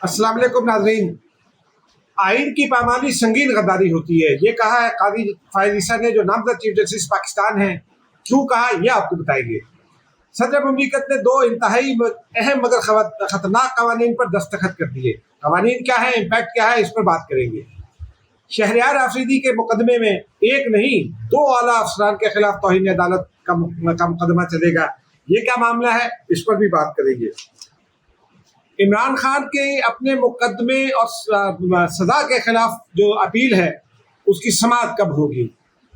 अस्सलाम वालेकुम नाज़रीन। आइन की पामाली संगीन गद्दारी होती है, ये कहा है काजी फायज ईसा ने, जो नामजद चीफ जस्टिस पाकिस्तान हैं। क्यों कहा, यह आपको बताएंगे। सदर मुमलिकत ने दो इंतहाई अहम मगर खतरनाक कवानीन पर दस्तखत कर दिए। कवानीन क्या है, इम्पैक्ट क्या है, इस पर बात करेंगे। शहरयार आफरीदी के मुकदमे में एक नहीं दो आला अफसरान के खिलाफ तौहीन अदालत का मुकदमा चलेगा। ये क्या मामला है, इस पर भी बात करेंगे। इमरान खान के अपने मुकदमे और सजा के खिलाफ जो अपील है, उसकी समाअत कब होगी,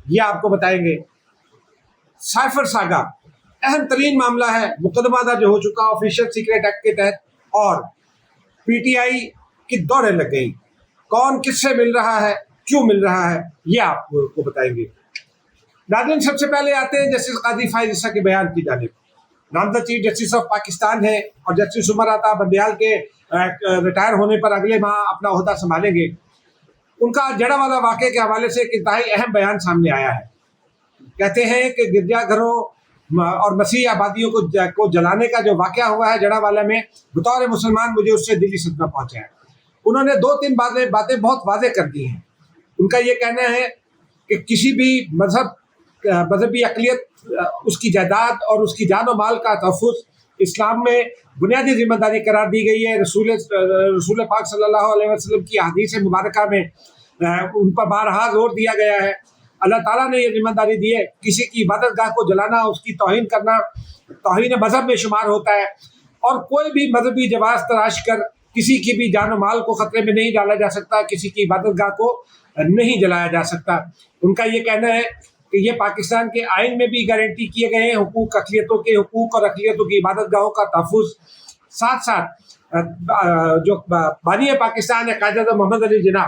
ये आपको बताएंगे। साइफर सागा अहम तरीन मामला है, मुकदमा दर्ज हो चुका ऑफिशियल सीक्रेट एक्ट के तहत, और पीटीआई की दौड़ें लग गई। कौन किससे मिल रहा है, क्यों मिल रहा है, ये आपको बताएंगे। नाज़रीन, सबसे पहले आते हैं जस्टिस काजी फायज ईसा के बयान की जानिब। नामजद चीफ जस्टिस ऑफ पाकिस्तान है और जस्टिस उमर अता बंदयाल के रिटायर होने पर अगले माह अपना ओहदा संभालेंगे। उनका जड़ावाला वाक़े के हवाले से एक इंतहाई अहम बयान सामने आया है। कहते हैं कि गिरजाघरों और मसीह आबादियों को जलाने का जो वाक़या हुआ है जड़ावाला में, बतौर मुसलमान मुझे उससे दिली सदमा पहुँचा है। उन्होंने दो तीन बातें बहुत वाज़ेह कर दी हैं। उनका ये कहना है कि किसी भी मजहबी अक़लियत, उसकी जायदाद और उसकी जान और माल का तहफ़्फ़ुज़ इस्लाम में बुनियादी ज़िम्मेदारी करार दी गई है। रसूल पाक सल्लल्लाहु अलैहि वसल्लम की हदीस मुबारका में उन पर बारहा जोर दिया गया है। अल्लाह ताला ने ये जिम्मेदारी दी है। किसी की इबादतगाह को जलाना, उसकी तौहीन करना तौहीन मज़हब में शुमार होता है, और कोई भी मजहबी जवाज़ तराश कर किसी की भी जान और माल को ख़तरे में नहीं डाला जा सकता, किसी की इबादतगाह को नहीं जलाया जा सकता। उनका ये कहना है कि ये पाकिस्तान के आइन में भी गारंटी किए गए हैं हुकूक, अक़लियतों के हुकूक और अक़लियतों की इबादतगाहों का तहफ़्फ़ुज़। साथ साथ जो बानी पाकिस्तान है कायद मोहम्मद अली जिन्ना,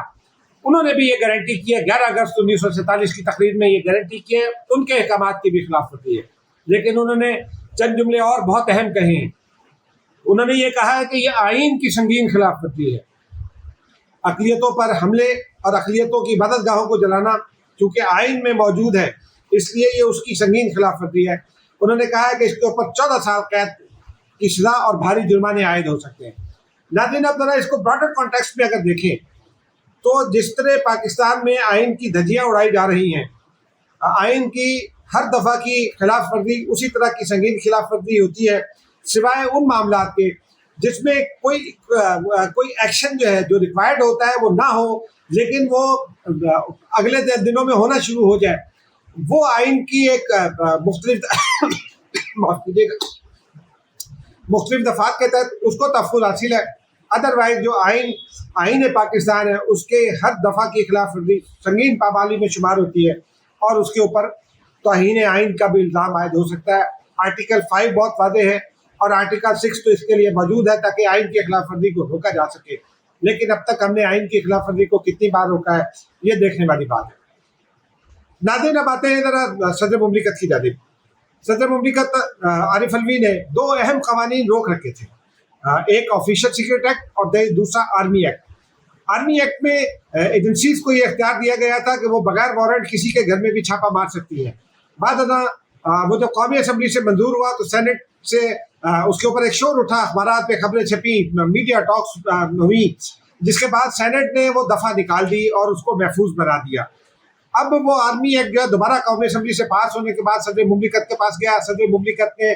उन्होंने भी ये गारंटी की है। 11 अगस्त 1947 की तकरीर में ये गारंटी की है। उनके अहकामात की भी खिलाफ होती है, लेकिन उन्होंने चंद जुमले और बहुत अहम कहे हैं। उन्होंने ये कहा है कि यह आइन की संगीन खिलाफ वर्जी है। अक़लियतों पर हमले और अक़लियतों की इबादतगाहों को जलाना चूँकि आइन में मौजूद है, इसलिए ये उसकी संगीन खिलाफ वर्जी है। उन्होंने कहा है कि इसके ऊपर 14 साल कैद की सज़ा और भारी जुर्माने आयद हो सकते हैं। नाज़रीन, अब जरा इसको ब्रॉडर कॉन्टेक्स्ट में अगर देखें तो जिस तरह पाकिस्तान में आइन की धज्जियाँ उड़ाई जा रही हैं, आइन की हर दफ़ा की खिलाफ वर्जी उसी तरह की संगीन खिलाफ वर्जी होती है, सिवाय उन मामलात के जिसमें कोई एक्शन जो है, जो रिक्वायर्ड होता है वो ना हो, लेकिन वो अगले दिनों में होना शुरू हो जाए। वो आइन की एक मुख्तलिफ दफ़ात के तहत उसको तहफ़्फ़ुज़ हासिल है। अदरवाइज जो आइन पाकिस्तान है, उसके हर दफ़ा की खिलाफ वर्जी संगीन पामाली में शुमार होती है, और उसके ऊपर तौहीन आइन का भी इल्ज़ाम आयद हो सकता है। आर्टिकल 5 बहुत वाज़ेह है, और आर्टिकल 6 तो इसके लिए मौजूद है ताकि आइन की खिलाफ वर्जी को रोका जा सके। लेकिन अब तक हमने आइन की खिलाफ वर्जी को कितनी बार रोका है, ये देखने वाली बात है। नाज़रीन, अब आते हैं ज़रा सदर मुमलिकत की जानिब। सदर मुमलिकत आरिफ अलवी ने दो अहम कवानीन रोक रखे थे, एक ऑफिशियल सीक्रेट एक्ट और दूसरा आर्मी एक्ट। आर्मी एक्ट में एजेंसीज को ये इख्तियार दिया गया था कि वो बगैर वारंट किसी के घर में भी छापा मार सकती हैं। बाद वो जब कौमी असम्बली से मंजूर हुआ तो सेनेट से उसके ऊपर एक शोर उठा, अखबारात पे खबरें छपी, मीडिया टॉक्स हुई, जिसके बाद सेनेट ने वो दफ़ा निकाल दी और उसको महफूज बना दिया। अब वो आर्मी एक्ट जो है दोबारा कौमी असम्बली से पास होने के बाद सदर मुमलिकत के पास गया। सदर मुमलिकत ने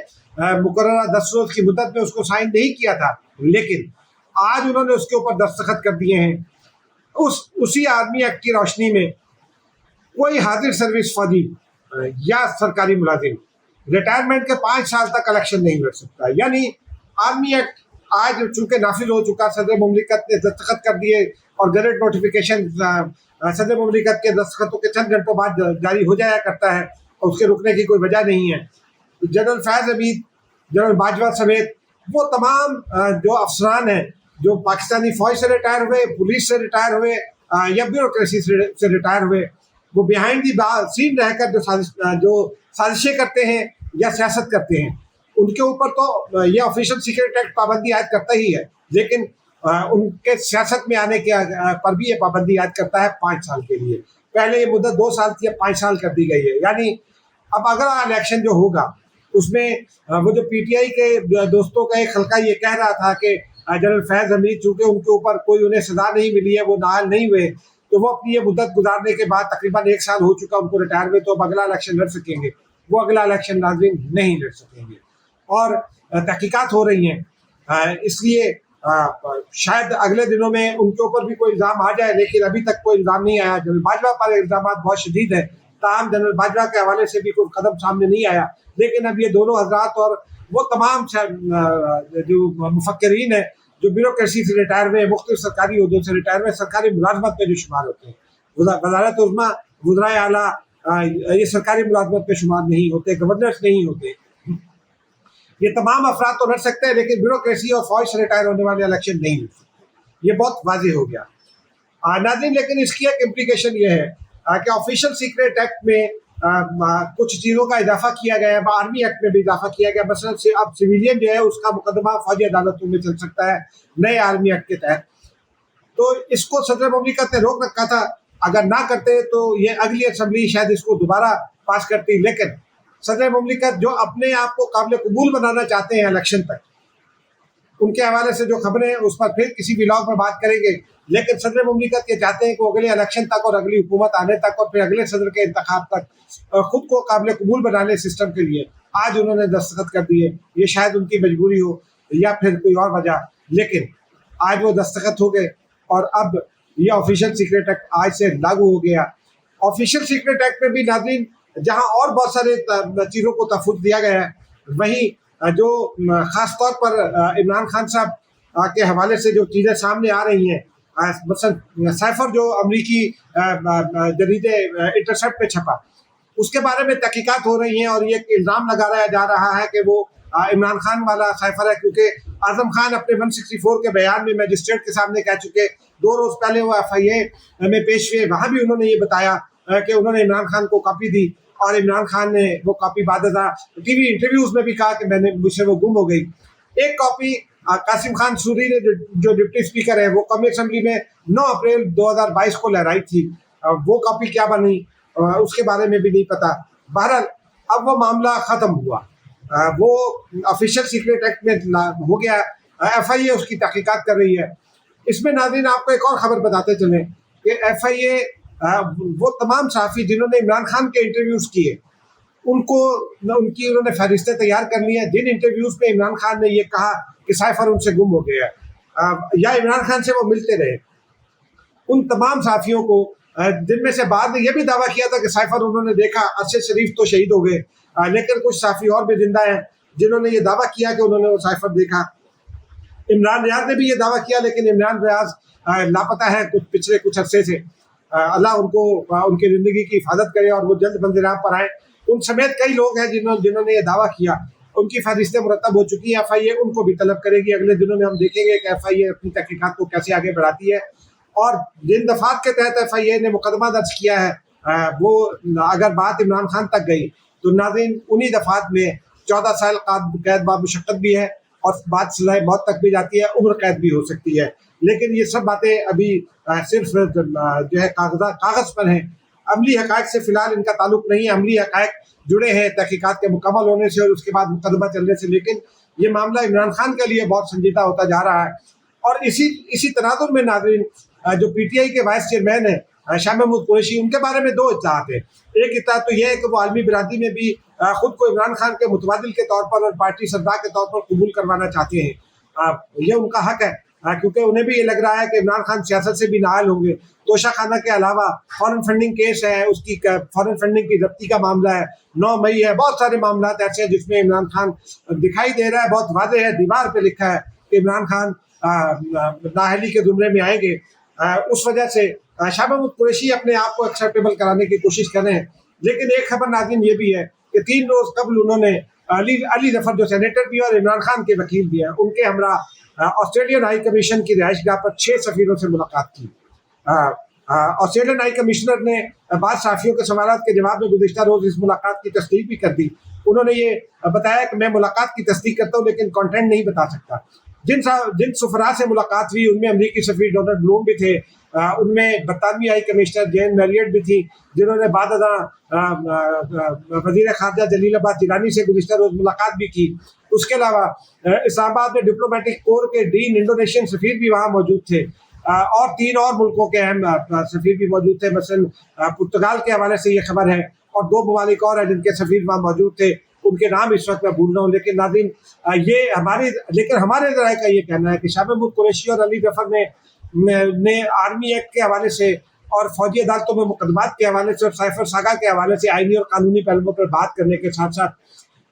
मुकर्ररा 10 रोज़ की मुद्दत में उसको साइन नहीं किया था, लेकिन आज उन्होंने उसके ऊपर दस्तखत कर दिए हैं। उसी आर्मी एक्ट की रोशनी में कोई हाजिर सर्विस फौजी या सरकारी मुलाजिम रिटायरमेंट के 5 साल तक इलेक्शन नहीं लड़ सकता। यानी आर्मी एक्ट आज चूँकि नाफिज हो चुका, सदर मुमलिकत ने दस्तखत कर दिए और गजट नोटिफिकेशन सदर मुमलिकत के दस्तखतों के चंद घंटों बाद जारी हो जाया करता है, और उसके रुकने की कोई वजह नहीं है। जनरल फैज़ हमीद, जनरल बाजवा समेत वो तमाम जो अफसरान हैं, जो पाकिस्तानी फ़ौज से रिटायर हुए, पुलिस से रिटायर हुए या ब्यूरोक्रेसी से रिटायर हुए, वो बिहाइंड दी सीन रहकर जो साजिशें करते हैं या सियासत करते हैं, उनके ऊपर तो ये ऑफिशियल सीक्रेट एक्ट पाबंदी आयद करता ही है, लेकिन उनके सियासत में आने के पर भी ये पाबंदी आयद करता है 5 साल के लिए। पहले ये मुद्दत 2 साल थी, अब 5 साल कर दी गई है। यानी अब अगला इलेक्शन जो होगा उसमें वो जो पीटीआई के दोस्तों का एक हल्का ये कह रहा था कि जनरल फैज हमीद, चूँकि उनके ऊपर कोई उन्हें सजा नहीं मिली है, वो नाअहल नहीं हुए, तो वो अपनी ये मुद्दत गुजारने के बाद तकरीबन 1 साल हो चुका उनको रिटायर में, तो अब अगला इलेक्शन लड़ सकेंगे। वो अगला इलेक्शन नाज़रीन नहीं लड़ सकेंगे। और तहकीकात हो रही हैं, इसलिए शायद अगले दिनों में उनके ऊपर भी कोई इल्ज़ाम आ जाए, लेकिन अभी तक कोई इल्ज़ाम नहीं आया। जनरल बाजवा पर इल्ज़ाम बहुत शदीद है, ताहम जनरल बाजवा के हवाले से भी कोई कदम सामने नहीं आया। लेकिन अब ये दोनों हजरात और वो तमाम जो मुफक्किरीन है जो ब्यूरोक्रेसी से रिटायर हुए, मुख्तलिफ सरकारी उहदों से रिटायर हुए, सरकारी मुलाजमत में जो शुमार होते हैं, वज़ारत उज़्मा, वज़राए आला, ये सरकारी मुलाजमत में शुमार नहीं होते, गवर्नर्स नहीं होते। ये तमाम अफराद तो लड़ सकते हैं, लेकिन ब्यूरोक्रेसी और फौज से रिटायर होने वाले इलेक्शन नहीं लड़ सकते। ये बहुत वाज़ेह हो गया नाज़रीन। लेकिन इसकी एक इम्प्लीकेशन ये है कि ऑफिशियल सीक्रेट एक्ट में कुछ चीज़ों का इजाफा किया गया है, आर्मी एक्ट में भी इजाफा किया गया। मसलन से अब सिविलियन जो है उसका मुकदमा फौजी अदालतों में चल सकता है नए आर्मी एक्ट के तहत। तो इसको सदर मुमलिकत ने रोक रखा था, अगर ना करते तो ये अगली असम्बली शायद इसको दोबारा पास करती। लेकिन सदर मुमलिकत जो अपने आप को काबिल कबूल बनाना चाहते हैं इलेक्शन तक, उनके हवाले से जो खबरें हैं उस पर फिर किसी भी व्लॉग में बात करेंगे। लेकिन सदर मुमलिकत ये चाहते हैं कि अगले इलेक्शन तक और अगली हुकूमत आने तक और फिर अगले सदर के इंतखाब तक खुद को काबिल कबूल बना ले सिस्टम के लिए। आज उन्होंने दस्तखत कर दिए, ये शायद उनकी मजबूरी हो या फिर कोई और वजह, लेकिन आज वो दस्तखत हो गए और अब ये ऑफिशियल सीक्रेट एक्ट आज से लागू हो गया। ऑफिशियल सीक्रेट एक्ट में भी नाज़रीन जहाँ और बहुत सारे चीज़ों को तहफ़्फ़ुज़ दिया गया है, वहीं जो ख़ास तौर पर इमरान खान साहब के हवाले से जो चीज़ें सामने आ रही हैं, मसलन साइफर जो अमरीकी जरीदे इंटरसेप्ट पे छपा, उसके बारे में तहकीकात हो रही हैं और ये इल्ज़ाम लगाया जा रहा है कि वो इमरान खान वाला साइफर है, क्योंकि आज़म खान अपने 164 के बयान में मजिस्ट्रेट के सामने कह चुके। 2 रोज़ पहले वो FIA में पेश हुए, वहाँ भी उन्होंने ये बताया कि उन्होंने इमरान खान को कॉपी दी और इमरान खान ने वो कॉपी बाद टीवी इंटरव्यूज़ में भी कहा कि मुझसे वो गुम हो गई। एक कॉपी कासिम खान सूरी ने जो डिप्टी स्पीकर है वो कौमी असम्बली में 9 अप्रैल 2022 को लहराई थी, वो कॉपी क्या बनी उसके बारे में भी नहीं पता। बहरहाल अब वो मामला ख़त्म हुआ, वो ऑफिशियल सीक्रेट एक्ट में हो गया। FIA उसकी तहकीकात कर रही है। इसमें नाज़रीन आपको एक और ख़बर बताते चलें कि FIA वो तमाम सहाफ़ी जिन्होंने इमरान खान के इंटरव्यूज़ किए उन्होंने फहरिस्तें तैयार कर ली हैं, जिन इंटरव्यूज़ में इमरान खान ने ये कहा कि साइफर उनसे गुम हो गया या इमरान खान से वो मिलते रहे, उन तमाम सहाफ़ियों को, जिनमें से बाद ने यह भी दावा किया था कि साइफर उन्होंने देखा। अरशद शरीफ तो शहीद हो गए, लेकिन कुछ सहाफ़ी और भी जिंदा हैं जिन्होंने ये दावा किया कि उन्होंने वो साइफर देखा। इमरान रियाज ने भी ये दावा किया, लेकिन इमरान रियाज लापता है पिछले कुछ अरसे से। अल्लाह उनको उनकी ज़िंदगी की हिफाजत करे और वो जल्द मंज़िल-ए-आम पर आए। उन समेत कई लोग हैं जिन्होंने ये दावा किया, उनकी फहरिस्तें मुरतब हो चुकी हैं। FIA उनको भी तलब करेगी। अगले दिनों में हम देखेंगे कि FIA अपनी तहकीकात को कैसे आगे बढ़ाती है और जिन दफ़ात के तहत FIA ने मुकदमा दर्ज किया है, वो अगर बात इमरान खान तक गई तो नाज़रीन उन्हीं दफ़ात में 14 साल कैद बाद मुशक्क़त भी है और बात सज़ाए मौत तक भी जाती है, उम्र कैद भी हो सकती है। लेकिन ये सब बातें अभी सिर्फ जो है कागज़ पर हैं, अमली हक़ाइक़ से फ़िलहाल इनका ताल्लुक़ नहीं है। अमली हक़ाइक़ जुड़े हैं तहकीकात के मुकम्मल होने से और उसके बाद मुकदमा चलने से, लेकिन ये मामला इमरान खान के लिए बहुत संजीदा होता जा रहा है। और इसी तनाज़ुर में नाज़रीन जो PTI के वाइस चेयरमैन हैं शाह महमूद कुरैशी, उनके बारे में 2 इत्तलात हैं। एक इत्तलात तो यह है कि वो आलमी बिरादरी में भी ख़ुद को इमरान खान के मुतबादिल के तौर पर और पार्टी सरदार के तौर पर कबूल करवाना चाहते हैं। ये उनका हक़ है, क्योंकि उन्हें भी ये लग रहा है कि इमरान खान सियासत से भी नाअहल होंगे। तोशा खाना के अलावा फॉरेन फंडिंग केस है, उसकी फॉरेन फंडिंग की जब्ती का मामला है, 9 मई है, बहुत सारे मामला ऐसे हैं जिसमें इमरान खान दिखाई दे रहा है, बहुत वाज़ेह है, दीवार पे लिखा है कि इमरान खान नाअहली के ज़ुमरे में आएंगे। उस वजह से शाह महमूद कुरैशी अपने आप को एक्सेप्टेबल कराने की कोशिश कर रहे हैं। लेकिन एक खबर नाज़रीन ये भी है कि 3 रोज़ कबल उन्होंने अली ज़फ़र जो सेनेटर भी और इमरान खान के वकील भी हैं, उनके हमरा ऑस्ट्रेलियन हाई कमीशन की रिहाइशगाह पर 6 सफ़ीरों से मुलाकात की। ऑस्ट्रेलियन हाई कमिश्नर ने बाद सहाफ़ियों के सवालात के जवाब में गुज़िश्ता रोज़ इस मुलाकात की तस्दीक भी कर दी। उन्होंने ये बताया कि मैं मुलाकात की तस्दीक करता हूँ लेकिन कंटेंट नहीं बता सकता। जिन सफ़रा से मुलाकात हुई उनमें अमरीकी सफ़ीर डोनाल्ड ब्लूम भी थे, उनमें बरतानवी हाई कमिश्नर जेन मैरियट भी थी, जिन्होंने बाद वज़ीर ख़ारजा जलीलाबाद जिलानी से गुज़िश्ता रोज़ मुलाकात भी की। उसके अलावा इस्लामाबाद में डिप्लोमेटिक कोर के डीन इंडोनेशियन सफीर भी वहाँ मौजूद थे और 3 और मुल्कों के अहम सफीर भी मौजूद थे। मसलन पुर्तगाल के हवाले से ये खबर है और 2 ममालिक और हैं जिनके सफीर वहाँ मौजूद थे, उनके नाम इस वक्त मैं भूल रहा हूँ। लेकिन नाज़रीन हमारे ज़राए का ये कहना है कि शाह महमूद कुरैशी और अली जफर ने आर्मी एक्ट के हवाले से और फौजी अदालतों में मुकदमात के हवाले से और साइफर सागा के हवाले से आईनी और कानूनी पहलुओं पर बात करने के साथ साथ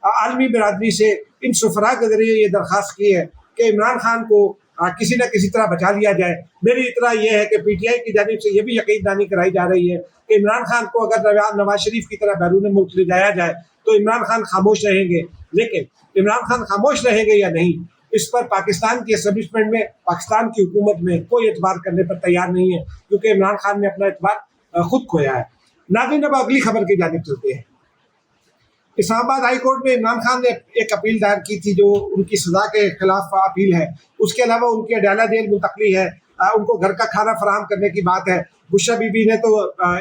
आलमी बिरादरी से इन सफरा के जरिए ये दरख्वास्त की है कि इमरान खान को किसी न किसी तरह बचा लिया जाए। मेरी इतना यह है कि PTI की जानिब से यह भी यकीनदानी कराई जा रही है कि इमरान खान को अगर नवाज शरीफ की तरह बैरून मुल्क ले जाया जाए तो इमरान खान खामोश रहेंगे। लेकिन इमरान खान खामोश रहेंगे या नहीं, इस पर पाकिस्तान की एस्टेब्लिशमेंट में, पाकिस्तान की हुकूमत में कोई एतबार करने पर तैयार नहीं है, क्योंकि इमरान खान ने अपना एतबार खुद खोया है। नाज़रीन, अब अगली खबर की जानिब चलते हैं। इस्लामाबाद हाई कोर्ट में इमरान खान ने एक अपील दायर की थी जो उनकी सज़ा के खिलाफ अपील है। उसके अलावा उनकी अडाला जेल मुंतकली है, उनको घर का खाना फराहम करने की बात है। बुशरा बीबी ने तो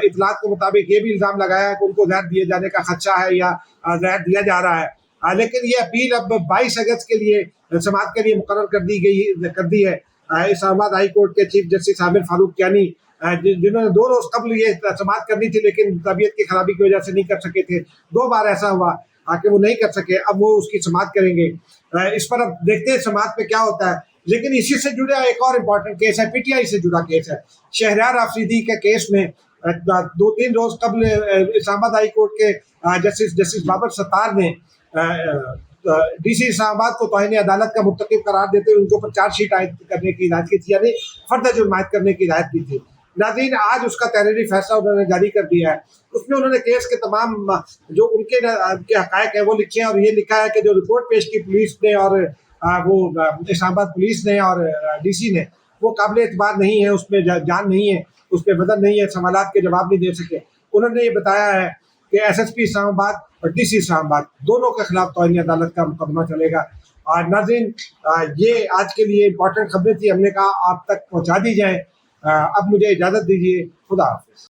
इतलात के मुताबिक ये भी इल्ज़ाम लगाया है कि उनको जहर दिए जाने का खदशा है या जहर दिया जा रहा है। लेकिन ये अपील अब 22 अगस्त के लिए समाअत के लिए मुकर्रर कर दी है। इस्लामाबाद हाई कोर्ट के चीफ जस्टिस आमिर फारूक यानी जिन्होंने 2 रोज़ कबल ये समाअत करनी थी, लेकिन तबीयत की खराबी की वजह से नहीं कर सके थे। 2 बार ऐसा हुआ कि वो नहीं कर सके, अब वो उसकी समाअत करेंगे। इस पर अब देखते हैं समाअत पे क्या होता है। लेकिन इसी से जुड़ा एक और इम्पॉर्टेंट केस है, PTI से जुड़ा केस है। शहरयार आफरीदी के केस में 2-3 रोज़ कबल इस्लामाबाद हाई कोर्ट के जस्टिस बाबर सत्तार ने DC इस्लामाबाद को तौहीन अदालत का मुर्तकिब करार देते हुए उनके ऊपर चार्जशीट आयद करने की हिदायत की थी, यानी फर्द जुर्म आयद करने की हिदायत की थी। नाज़रीन, आज उसका तहरीरी फैसला उन्होंने जारी कर दिया है। उसमें उन्होंने केस के तमाम जो उनके हक़ाइक़ है वो लिखे हैं और ये लिखा है कि जो रिपोर्ट पेश की पुलिस ने और वो इस्लामाबाद पुलिस ने और DC ने, वो काबिल एतबार नहीं है, उसमें जान नहीं है, उसमें बदन नहीं है, सवालात के जवाब नहीं दे सके। उन्होंने ये बताया है कि SSP इस्लामाबाद और DC इस्लामाबाद दोनों के खिलाफ तौहीन अदालत का मुकदमा चलेगा। और नाज़रीन, ये आज के लिए इम्पोर्टेंट खबरें थी, हमने कहा आप तक पहुँचा दी जाएँ। अब मुझे इजाज़त दीजिए, खुदा हाफ़िज़।